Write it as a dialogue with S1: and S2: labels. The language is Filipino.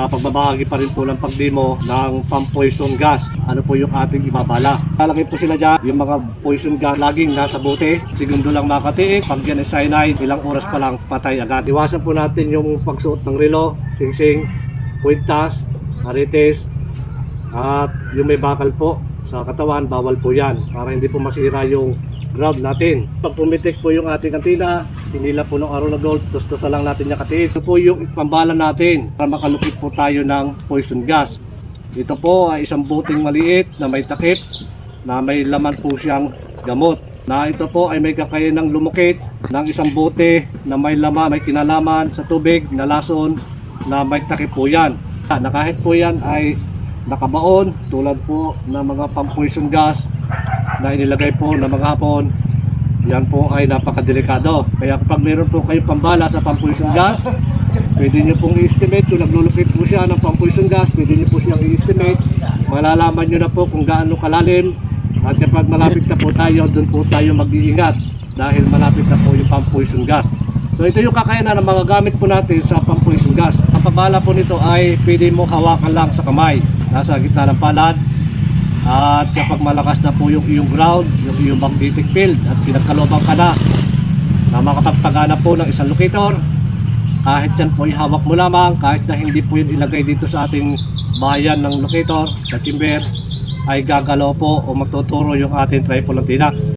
S1: pagbabahagi pa rin po ng pagdemo ng pang-poison gas. Ano po yung ating ibabala. Lalagay po sila dyan, yung mga poison gas laging nasa bote. Segundo lang makatiik. Pag yan ay cyanide, ilang oras pa lang patay agad. Iwasan po natin yung pagsuot ng relo, singsing, kwintas, aretes, at yung may bakal po sa katawan, bawal po yan para hindi po masira yung ground natin. Pag pumitik po yung ating kantina, hinila po ng Arona Gold, tustusa lang natin yung katiis. Ito po yung pambala natin para makalupit po tayo ng poison gas. Ito po ay isang buting maliit na may takip na may laman po siyang gamot. Na ito po ay may kakayanang lumukit ng isang bote na may laman, may kinalaman sa tubig na lason na may takip po yan. Na kahit po yan ay nakabaon tulad po ng mga pang-poison gas na inilagay po ng mga hapon, yan po ay napakadelikado. Kaya kapag meron po kayong pambala sa pang-poison gas, pwede nyo pong i-estimate. Kung naglulupit po siya ng pang-poison gas, pwede nyo po siyang i-estimate. Malalaman nyo na po kung gaano kalalim. At kapag malapit na po tayo, doon po tayo mag-iingat dahil malapit na po yung pang-poison gas. So ito yung kakayanan ng mga gamit po natin sa pang-poison gas. Ang pambala po nito ay pwede mo hawakan lang sa kamay, nasa gitna ng palad. At kapag malakas na po yung iyong ground, yung iyong magnetic field at pinagkalooban ka na makapagpagana po ng isang locator, kahit yan po ihawak mo lamang, kahit na hindi po yun ilagay dito sa ating bayan ng locator, sa timber, ay gagalaw po o magtuturo yung ating tripod ng tinak.